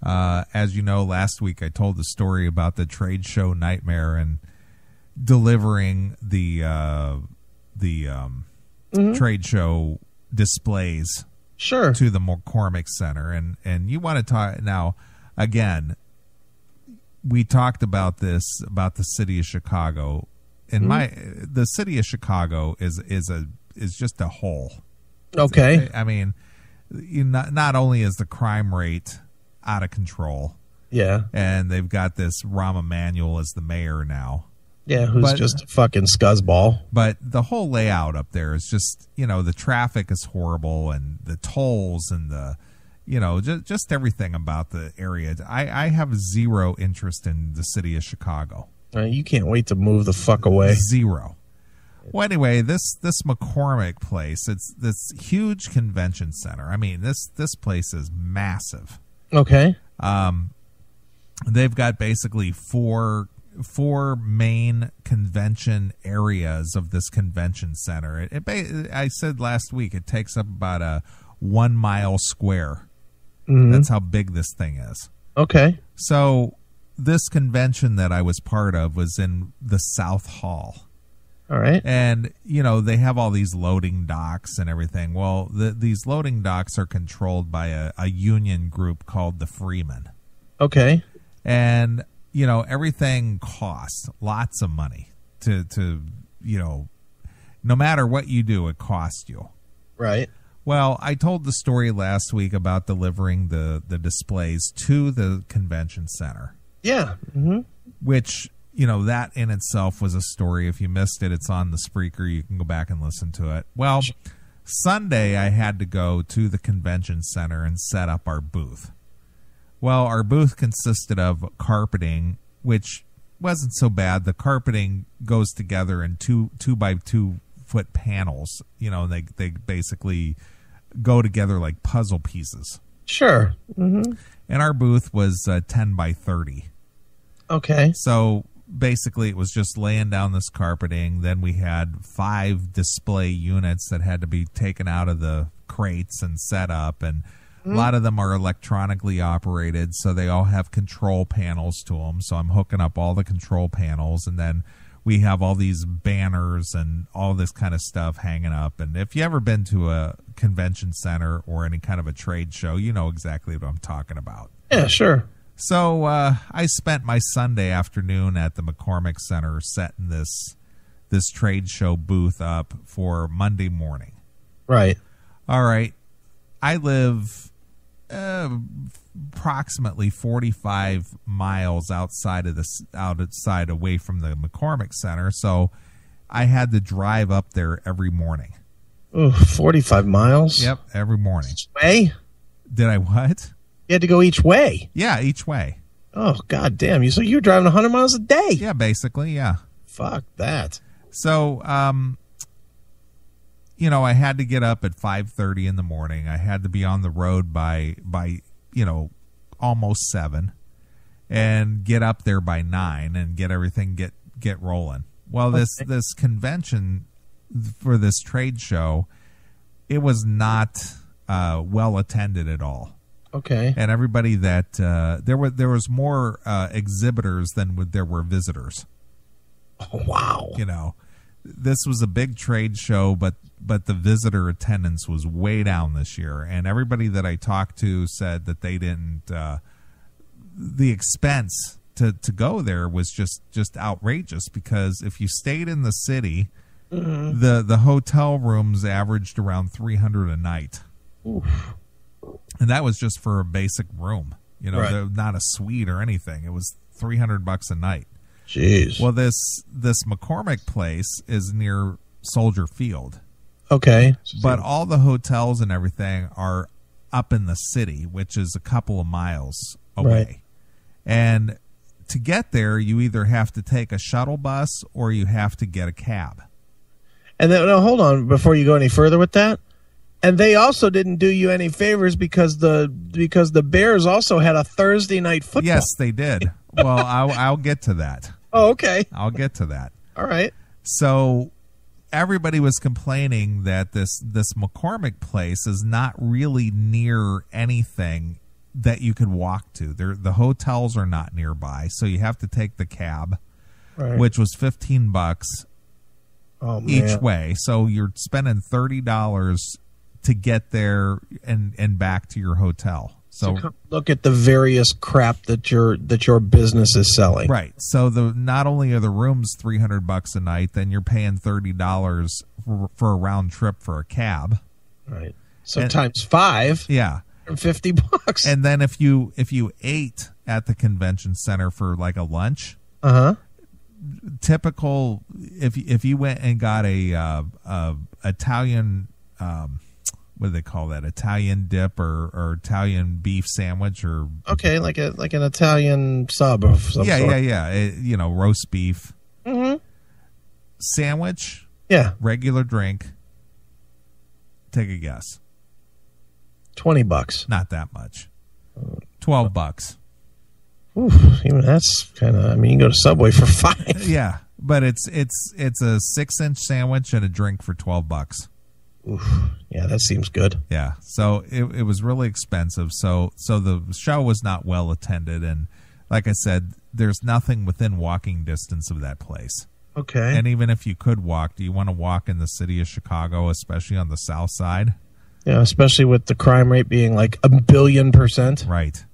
As you know, last week I told the story about the trade show nightmare and delivering the trade show displays to the McCormick Center. And you want to talk now, again, we talked about this, about the city of Chicago. The city of Chicago is just a hole. Okay. I mean, not only is the crime rate out of control, and they've got this Rahm Emanuel as the mayor now. Yeah, who's just a fucking scuzzball. But the whole layout up there is just, the traffic is horrible, and the tolls and the, just everything about the area. I have zero interest in the city of Chicago. You can't wait to move the fuck away. Zero. Well, anyway, this McCormick place, it's this huge convention center. I mean, this place is massive. Okay. They've got basically four main convention areas of this convention center. I said last week it takes up about a 1 mile square. That's how big this thing is. Okay. So this convention that I was part of was in the South Hall. All right. And, they have all these loading docks and everything. Well, these loading docks are controlled by a union group called the Freemen. Okay. And, everything costs lots of money to no matter what you do, it costs you. Right. Well, I told the story last week about delivering the displays to the convention center. Yeah. Which, that in itself was a story. If you missed it, it's on the Spreaker. You can go back and listen to it. Well, Sunday I had to go to the convention center and set up our booth. Well, our booth consisted of carpeting, which wasn't so bad. The carpeting goes together in two by 2 foot panels. They basically go together like puzzle pieces. Sure. And our booth was 10 by 30. Okay. So basically it was just laying down this carpeting. Then we had 5 display units that had to be taken out of the crates and set up. And a lot of them are electronically operated, so they all have control panels to them. So I'm hooking up all the control panels, and then we have all these banners and all this kind of stuff hanging up. And if you ever been to a convention center or any kind of a trade show, you know exactly what I'm talking about. Yeah, sure. So I spent my Sunday afternoon at the McCormick Center setting this trade show booth up for Monday morning. Right. All right. I live approximately 45 miles outside away from the McCormick Center, so I had to drive up there every morning. Ooh, 45 miles? Yep, every morning. Each way? Did I what? You had to go each way? Yeah, each way. Oh, god damn. So you were driving 100 miles a day? Yeah, basically, yeah. Fuck that. So, I had to get up at 5:30 in the morning. I had to be on the road by almost 7, and get up there by 9 and get everything get rolling. Well, this convention for this trade show, it was not well attended at all. Okay. And everybody that there was more exhibitors than there were visitors. Oh, wow. This was a big trade show, but the visitor attendance was way down this year, and everybody that I talked to said that they didn't. The expense to go there was just outrageous, because if you stayed in the city, the hotel rooms averaged around $300 a night. Oof. And that was just for a basic room, right. Not a suite or anything. It was $300 a night. Jeez. Well, this McCormick place is near Soldier Field. Okay. But all the hotels and everything are up in the city, which is a couple of miles away. Right. And to get there, you either have to take a shuttle bus or you have to get a cab. And then, no, hold on, before you go any further with that. And they also didn't do you any favors because the Bears also had a Thursday night football. Yes, they did. Well, I'll get to that. Oh, okay. I'll get to that. All right. So everybody was complaining that this McCormick place is not really near anything that you could walk to. The hotels are not nearby, so you have to take the cab, Right. which was $15 each way. So you're spending $30 to get there and back to your hotel. So come look at the various crap that your business is selling. right. So not only are the rooms $300 a night, then you're paying $30 for a round trip for a cab. Right. So times 5. Yeah. $50. And then if you ate at the convention center for like a lunch, typical if you went and got a Italian what do they call that? Italian dip or Italian beef sandwich or okay, like an Italian sub of some sort. Yeah. Roast beef sandwich. Yeah, regular drink. Take a guess. $20. Not that much. $12. Oof, even that's kind of. I mean, you can go to Subway for $5. Yeah, but it's a 6-inch sandwich and a drink for $12. Oof, yeah, that seems good. Yeah, so it was really expensive. So the show was not well attended, and like I said, there's nothing within walking distance of that place. Okay. And even if you could walk, do you want to walk in the city of Chicago, especially on the south side? Yeah, especially with the crime rate being like 1,000,000,000%. Right.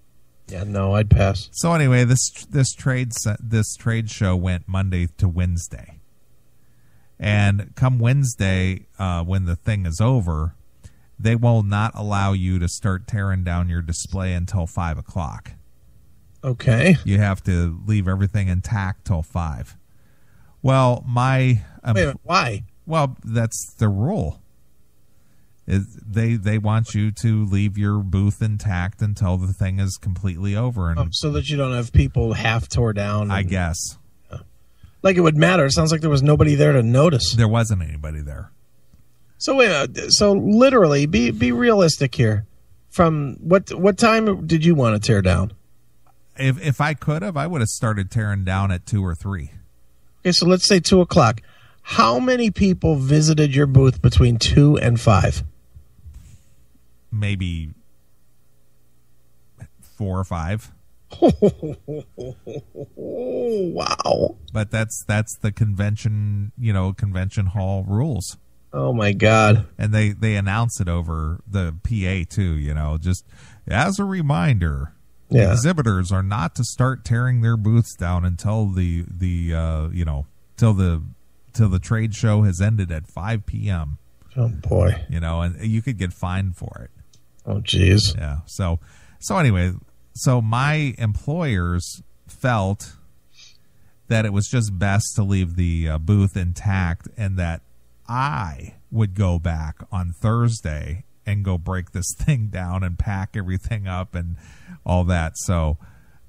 Yeah, no, I'd pass. So anyway, this trade show went Monday to Wednesday. And come Wednesday, when the thing is over, they will not allow you to start tearing down your display until 5 o'clock. Okay. You have to leave everything intact till 5. Well, wait, why? Well, that's the rule. They want you to leave your booth intact until the thing is completely over, and so that you don't have people half tore down. I guess. Like it would matter. It sounds like there was nobody there to notice. There wasn't anybody there. So wait, so literally, be realistic here. From what time did you want to tear down? If I could have, I would have started tearing down at 2 or 3. Okay, so let's say 2 o'clock. How many people visited your booth between 2 and 5? Maybe 4 or 5. Wow. But that's the convention hall rules. Oh my God. And they announce it over the PA too, just as a reminder. Yeah. Exhibitors are not to start tearing their booths down until till the trade show has ended at 5 p.m. Oh boy. And you could get fined for it. Oh geez. Yeah. So anyway, so my employers felt that it was just best to leave the booth intact, and that I would go back on Thursday and go break this thing down and pack everything up and all that. So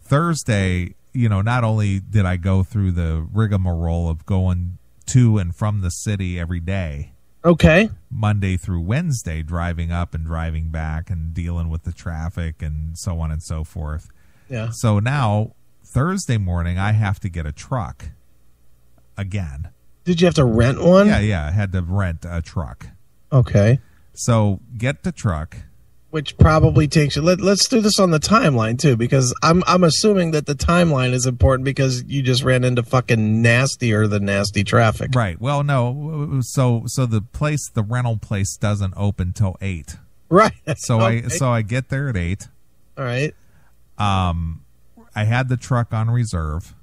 Thursday, not only did I go through the rigmarole of going to and from the city every day, okay, Monday through Wednesday, driving up and driving back and dealing with the traffic and so on and so forth. Yeah. So now Thursday morning, I have to get a truck again. Did you have to rent one? Yeah. I had to rent a truck. Okay. So get the truck. Which probably takes you. Let's do this on the timeline too, because I'm assuming that the timeline is important because you just ran into fucking nastier than nasty traffic. Right. Well, no. So the rental place doesn't open till 8. Right. So okay. I get there at 8. All right. I had the truck on reserve.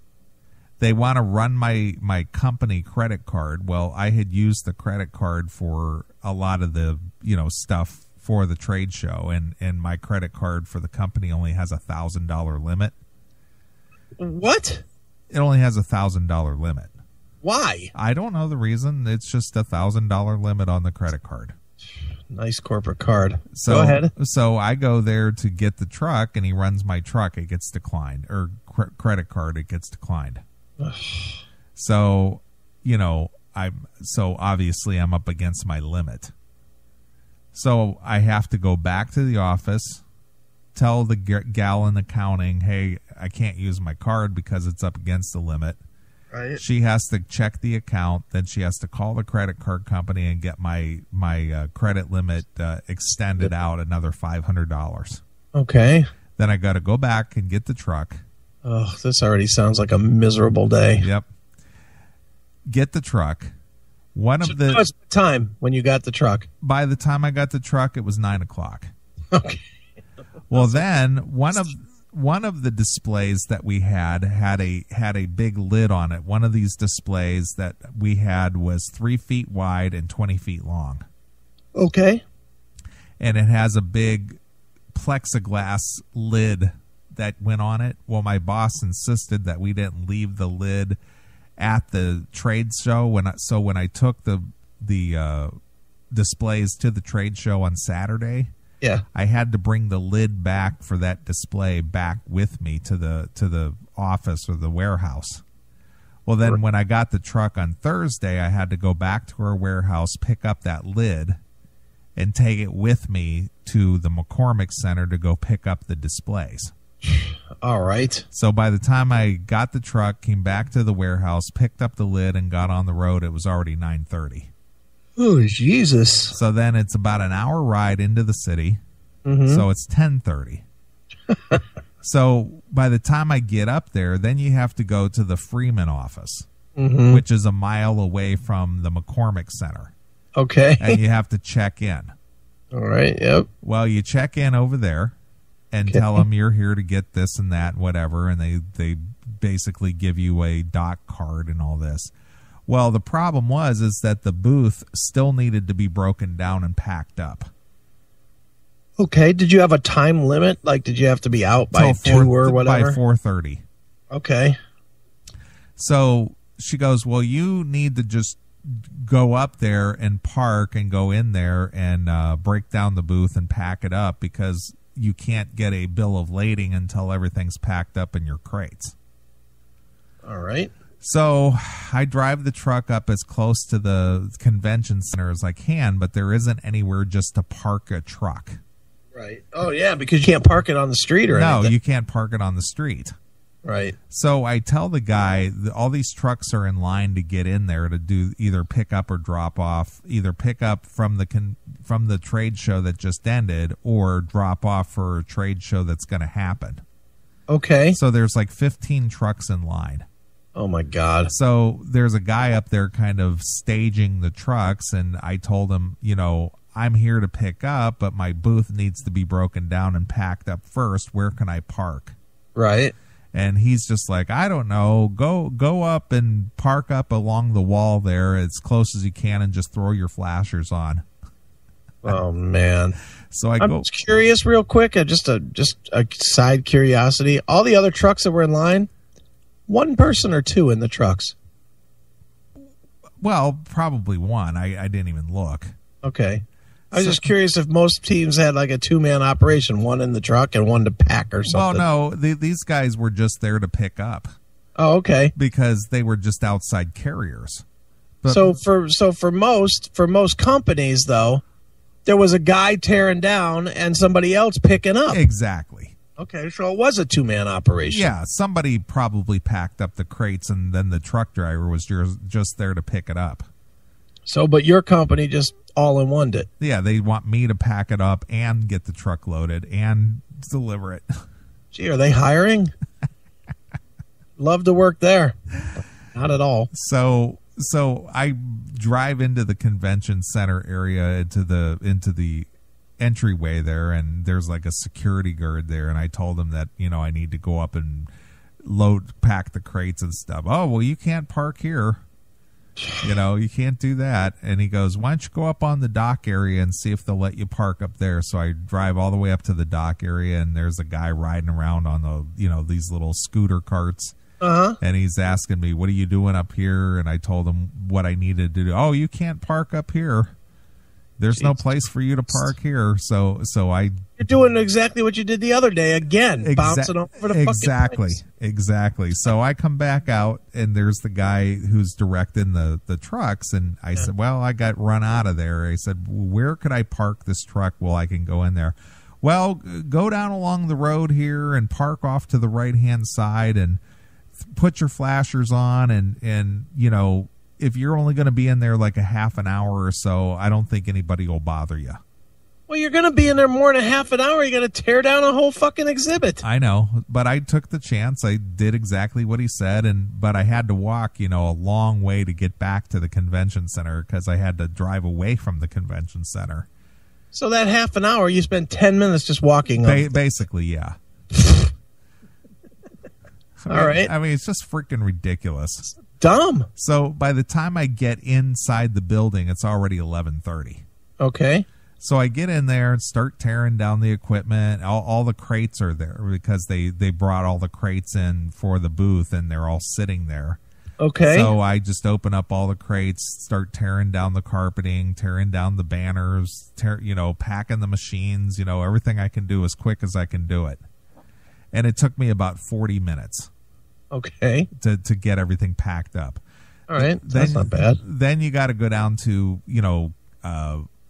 They want to run my company credit card. Well, I had used the credit card for a lot of the stuff for the trade show, and my credit card for the company only has $1,000 limit. What? It only has $1,000 limit. Why? I don't know the reason. It's just $1,000 limit on the credit card. Nice corporate card. So, go ahead. So I go there to get the truck, and he runs my truck. It gets declined, or credit card. It gets declined. So, obviously I'm up against my limit. So I have to go back to the office, tell the gal in accounting, hey, I can't use my card because it's up against the limit. Right. She has to check the account. Then she has to call the credit card company and get my credit limit extended out another $500. Okay. Then I got to go back and get the truck. Oh, this already sounds like a miserable day. Yep. Get the truck. Tell us the time when you got the truck. By the time I got the truck, it was 9:00. Okay. Well, then one of the displays that we had a big lid on it. One of these displays that we had was 3 feet wide and 20 feet long. Okay. And it has a big plexiglass lid that went on it. Well, my boss insisted that we didn't leave the lid at the trade show. When I took the displays to the trade show on Saturday, yeah, I had to bring the lid back for that display back with me to the office or the warehouse. Well, then when I got the truck on Thursday, I had to go back to our warehouse, pick up that lid, and take it with me to the McCormick Center to go pick up the displays. All right. So by the time I got the truck, came back to the warehouse, picked up the lid, and got on the road, it was already 9:30. Oh, Jesus. So then it's about an hour ride into the city. Mm-hmm. So it's 10:30. So by the time I get up there, then you have to go to the Freeman office, mm-hmm. which is a mile away from the McCormick Center. Okay. And you have to check in. All right. Yep. Well, you check in over there and tell them you're here to get this and that and whatever, and they basically give you a dock card and all this. Well, the problem is that the booth still needed to be broken down and packed up. Okay. Did you have a time limit? Like, did you have to be out by 2 or whatever? By 4:30. Okay. So she goes, well, you need to just go up there and park and go in there and break down the booth and pack it up, because you can't get a bill of lading until everything's packed up in your crates. All right. So I drive the truck up as close to the convention center as I can, but there isn't anywhere just to park a truck. Right. Oh, yeah, because you can't park it on the street or anything. No, you can't park it on the street. Right. So I tell the guy all these trucks are in line to get in there to do either pick up or drop off, either pick up from the trade show that just ended or drop off for a trade show that's going to happen. Okay. So there's like 15 trucks in line. Oh, my God. So there's a guy up there kind of staging the trucks, and I told him, I'm here to pick up, but my booth needs to be broken down and packed up first. Where can I park? Right. And he's just like, I don't know. Go up and park up along the wall there as close as you can and just throw your flashers on. Oh, man. So I'm just curious real quick, just a side curiosity. All the other trucks that were in line, one person or two in the trucks? Well, probably one. I didn't even look. Okay. I was just curious if most teams had like a two-man operation, one in the truck and one to pack or something. Well, no, these guys were just there to pick up. Oh, okay. Because they were just outside carriers. But, so for most companies though, there was a guy tearing down and somebody else picking up. Exactly. Okay, so it was a two-man operation. Yeah, somebody probably packed up the crates, and then the truck driver was just there to pick it up. So, but your company just all in one did. Yeah, they want me to pack it up and get the truck loaded and deliver it. Gee, are they hiring? Love to work there. Not at all. So I drive into the convention center area, into the entryway there, and there's like a security guard there, and I told him that I need to go up and pack the crates and stuff. Oh, well, you can't park here. You can't do that. And he goes, why don't you go up on the dock area and see if they'll let you park up there? So I drive all the way up to the dock area, and there's a guy riding around on the these little scooter carts. Uh-huh. And he's asking me, what are you doing up here? And I told him what I needed to do. Oh, you can't park up here. There's no place for you to park here. So You're doing exactly what you did the other day again, bouncing over the fucking place. Exactly. So I come back out, and there's the guy who's directing the trucks, and I said, well, I got run out of there. I said, where could I park this truck while I can go in there? Well, go down along the road here and park off to the right-hand side and put your flashers on, and if you're only going to be in there like a half an hour or so, I don't think anybody will bother you. Well, you're going to be in there more than a half an hour. You're going to tear down a whole fucking exhibit. I know, but I took the chance. I did exactly what he said, but I had to walk, a long way to get back to the convention center because I had to drive away from the convention center. So that half an hour, you spent 10 minutes just walking. Basically, yeah. All right. I mean, it's just freaking ridiculous. Dumb. So by the time I get inside the building, it's already 11:30. Okay. So I get in there and start tearing down the equipment. All the crates are there because they brought all the crates in for the booth, and they're all sitting there. Okay. So I just open up all the crates, start tearing down the carpeting, tearing down the banners, packing the machines, everything I can do as quick as I can do it. And it took me about 40 minutes. Okay. To get everything packed up. All right. That's not bad. Then you got to go down to,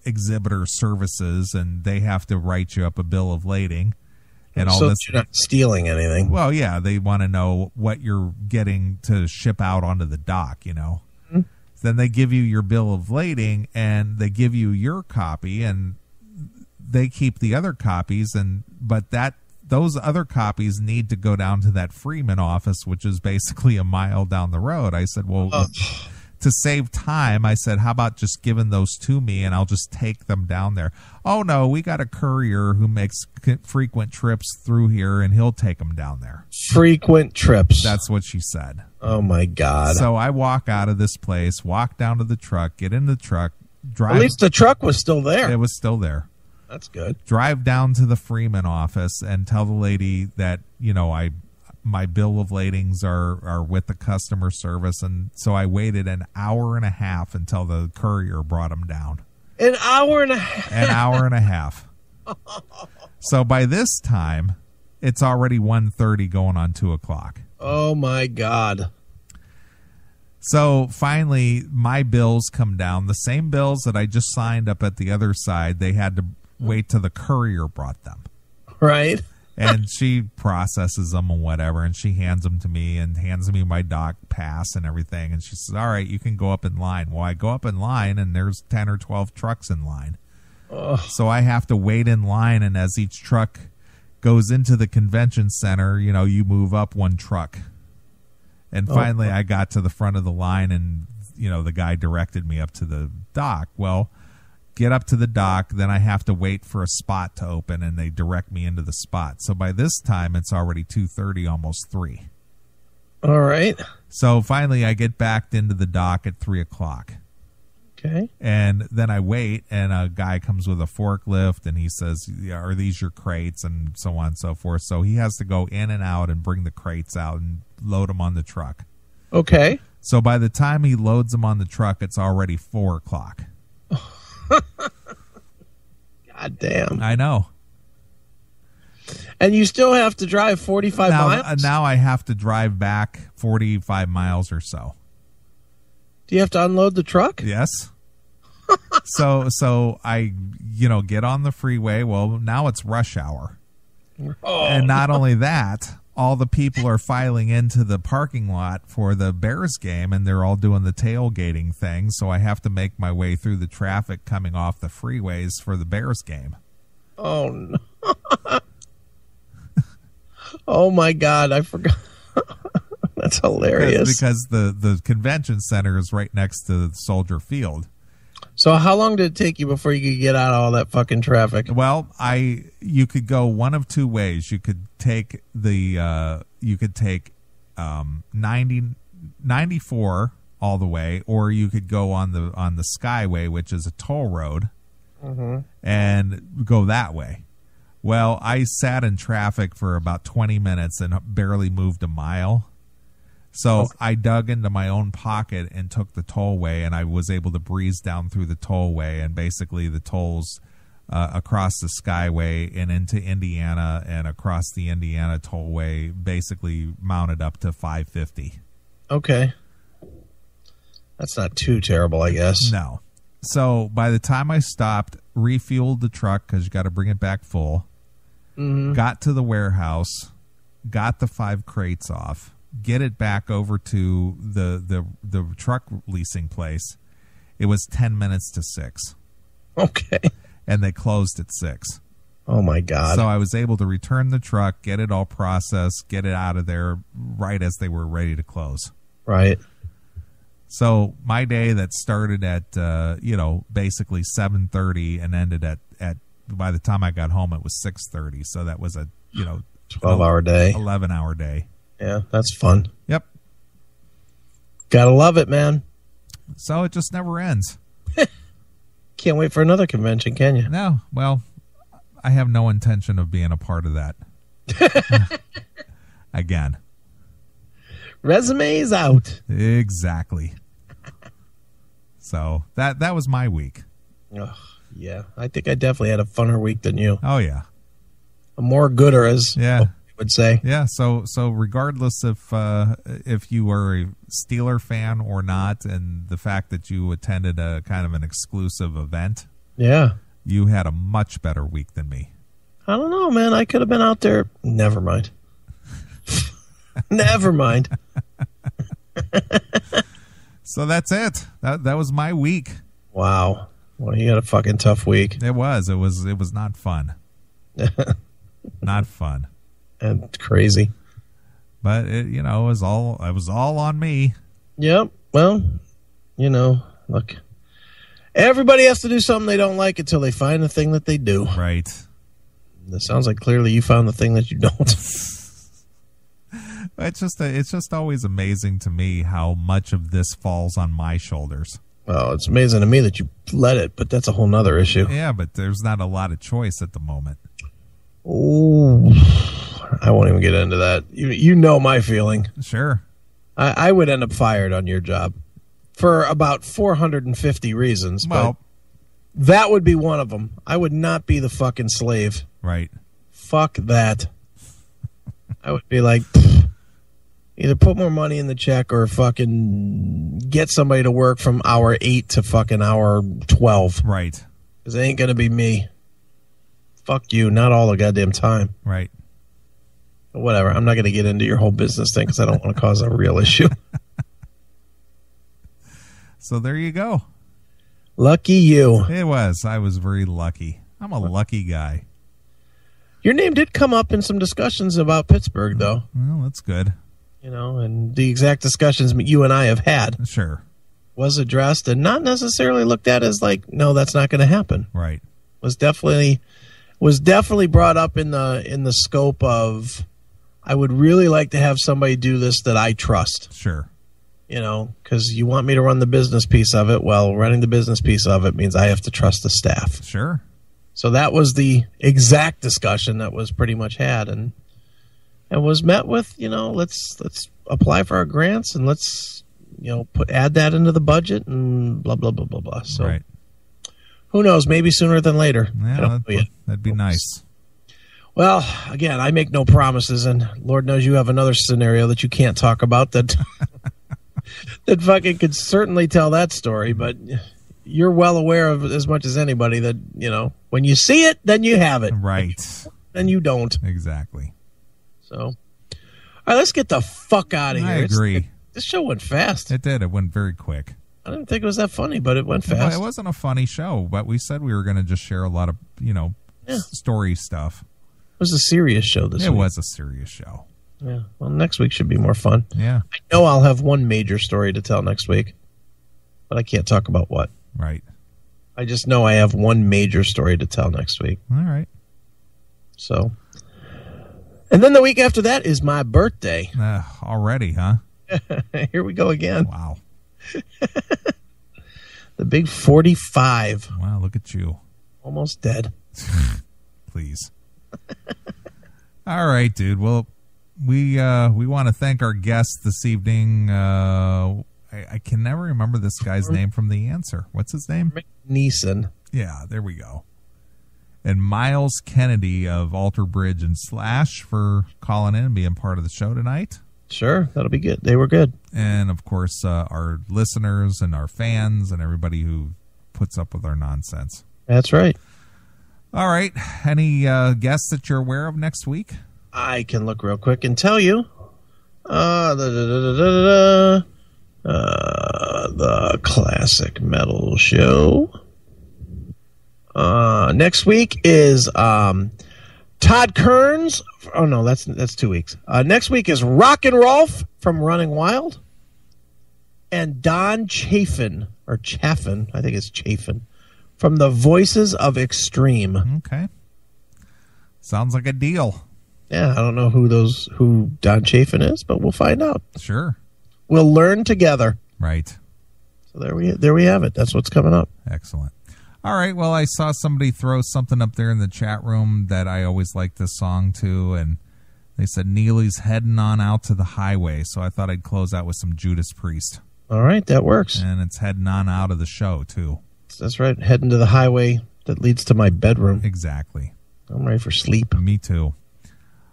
exhibitor services, and they have to write you up a bill of lading and all so this. You're not stealing anything. Well, yeah, they want to know what you're getting to ship out onto the dock, Mm-hmm. Then they give you your bill of lading, and they give you your copy, and they keep the other copies, but those other copies need to go down to that Freeman office, which is basically a mile down the road. I said, well, to save time, I said, how about just giving those to me and I'll just take them down there? Oh, no, we got a courier who makes frequent trips through here, and he'll take them down there. Frequent trips. That's what she said. Oh, my God. So I walk out of this place, walk down to the truck, get in the truck, drive. At least the truck was still there. It was still there. That's good. Drive down to the Freeman office and tell the lady that, my bill of ladings are with the customer service. And so I waited an hour and a half until the courier brought them down. An hour and a half? An hour and a half. So by this time, it's already 1:30 going on 2 o'clock. Oh, my God. So finally, my bills come down. The same bills that I just signed up at the other side, they had to wait till the courier brought them. Right. And she processes them and whatever, and she hands them to me and hands me my dock pass and everything. And she says, all right, you can go up in line. Well, I go up in line, and there's 10 or 12 trucks in line. Ugh. So I have to wait in line, and as each truck goes into the convention center, you move up one truck. And finally, I got to the front of the line, and, the guy directed me up to the dock. Well, get up to the dock, then I have to wait for a spot to open, and they direct me into the spot. So by this time, it's already 2:30, almost 3. All right. So finally, I get backed into the dock at 3 o'clock. Okay. And then I wait, and a guy comes with a forklift, and he says, are these your crates, and so on and so forth. So he has to go in and out and bring the crates out and load them on the truck. Okay. So by the time he loads them on the truck, it's already 4 o'clock. God damn. I know. And you still have to drive 45 miles? Now I have to drive back 45 miles or so. Do you have to unload the truck? Yes. So I, get on the freeway. Well, now it's rush hour. Oh. And not only that, all the people are filing into the parking lot for the Bears game, and they're all doing the tailgating thing. So I have to make my way through the traffic coming off the freeways for the Bears game. Oh, no. Oh, my God. I forgot. That's hilarious. Because the convention center is right next to Soldier Field. So how long did it take you before you could get out of all that fucking traffic? Well, you could go one of two ways. You could take 94 all the way, or you could go on the Skyway, which is a toll road, and go that way. Well, I sat in traffic for about 20 minutes and barely moved a mile. So I dug into my own pocket and took the tollway, and I was able to breeze down through the tollway, and basically the tolls across the Skyway and into Indiana and across the Indiana tollway basically mounted up to $5.50. Okay. That's not too terrible, I guess. No. So by the time I stopped, refueled the truck because you got to bring it back full, got to the warehouse, got the 5 crates off, get it back over to the truck leasing place, it was 10 minutes to 6. Okay. and they closed at 6. Oh, my God. So I was able to return the truck, get it all processed, get it out of there right as they were ready to close. Right. So my day that started at, basically 7:30 and ended at by the time I got home, it was 6:30. So that was a, 12-hour day. 11-hour day. Yeah, that's fun. Yep. Gotta love it, man. So it just never ends. Can't wait for another convention, can you? No. Well, I have no intention of being a part of that. Again. Resumes out. Exactly. So that was my week. Oh, yeah, I think I definitely had a funner week than you. Oh, yeah. A more gooder, as yeah. you would say. Yeah, so regardless if you were a Steeler fan or not, and the fact that you attended a kind of an exclusive event, yeah, you had a much better week than me. I don't know, man. I could have been out there. Never mind. Never mind. So that's it. That was my week. Wow. Well, you had a fucking tough week. It was not fun. Not fun. And crazy. But it was all on me. Yep. Well, look. Everybody has to do something they don't like until they find the thing that they do. Right. That sounds like clearly you found the thing that you don't. It's just always amazing to me how much of this falls on my shoulders. Well, it's amazing to me that you let it, but that's a whole nother issue. Yeah, but there's not a lot of choice at the moment. Oh, I won't even get into that. You know my feeling. Sure. I would end up fired on your job for about 450 reasons, well, but that would be one of them. I would not be the fucking slave. Right. Fuck that. I would be like, either put more money in the check or fucking get somebody to work from hour 8 to fucking hour 12. Right. Because it ain't going to be me. Fuck you. Not all the goddamn time. Right. But whatever. I'm not going to get into your whole business thing because I don't want to cause a real issue. So there you go. Lucky you. It was. I was very lucky. I'm a lucky guy. Your name did come up in some discussions about Pittsburgh, though. Well, that's good. And the exact discussions you and I have had Sure. was addressed and not necessarily looked at as like, no, that's not going to happen. Right. Was definitely brought up in the scope of, I would really like to have somebody do this that I trust. Sure. Because you want me to run the business piece of it. Well, running the business piece of it means I have to trust the staff. Sure. So that was the exact discussion that was pretty much had, and was met with, let's apply for our grants and let's, add that into the budget and blah blah blah blah blah. So, right. Who knows? Maybe sooner than later. Yeah, that'd be nice. Well, again, I make no promises, and Lord knows you have another scenario that you can't talk about that that fucking could certainly tell that story, but you're well aware of as much as anybody that, when you see it, then you have it. Right. Then you don't. Exactly. So, all right, let's get the fuck out of here. I agree. This show went fast. It did. It went very quick. I didn't think it was that funny, but it went fast. Well, it wasn't a funny show, but we said we were going to just share a lot of, story stuff. It was a serious show this week. It was a serious show. Yeah. Well, next week should be more fun. Yeah. I know I'll have one major story to tell next week, but I can't talk about what. Right. I just know I have one major story to tell next week. All right. So, and then the week after that is my birthday. Already, huh? Here we go again. Wow. The big 45. Wow, look at you. Almost dead. Please. All right, dude. Well, we want to thank our guest this evening. I can never remember this guy's name from The Answer. What's his name? Neeson. Yeah, there we go. And Miles Kennedy of Alter Bridge and Slash for calling in and being part of the show tonight. Sure, that'll be good. They were good. And, of course, our listeners and our fans and everybody who puts up with our nonsense. That's right. All right. Any guests that you're aware of next week? I can look real quick and tell you. The Classic Metal Show. Next week is Todd Kearns. Oh no, that's 2 weeks. Next week is Rock and Rolf from Running Wild, and Don Chaffin, I think it's Chaffin, from the Voices of Extreme. Okay, sounds like a deal. Yeah, I don't know who Don Chaffin is, but we'll find out. Sure, we'll learn together. Right. So there we have it. That's what's coming up. Excellent. All right, well, I saw somebody throw something up there in the chat room that I always like this song too, and they said Neeley's heading on out to the highway, so I thought I'd close out with some Judas Priest. All right, that works. And it's heading on out of the show too. That's right, heading to the highway that leads to my bedroom. Exactly. I'm ready for sleep. Me too.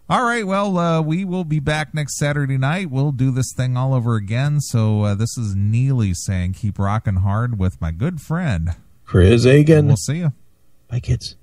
All right, well, we will be back next Saturday night. We'll do this thing all over again, so this is Neeley saying keep rocking hard with my good friend Chris Agan. We'll see you. Bye, kids.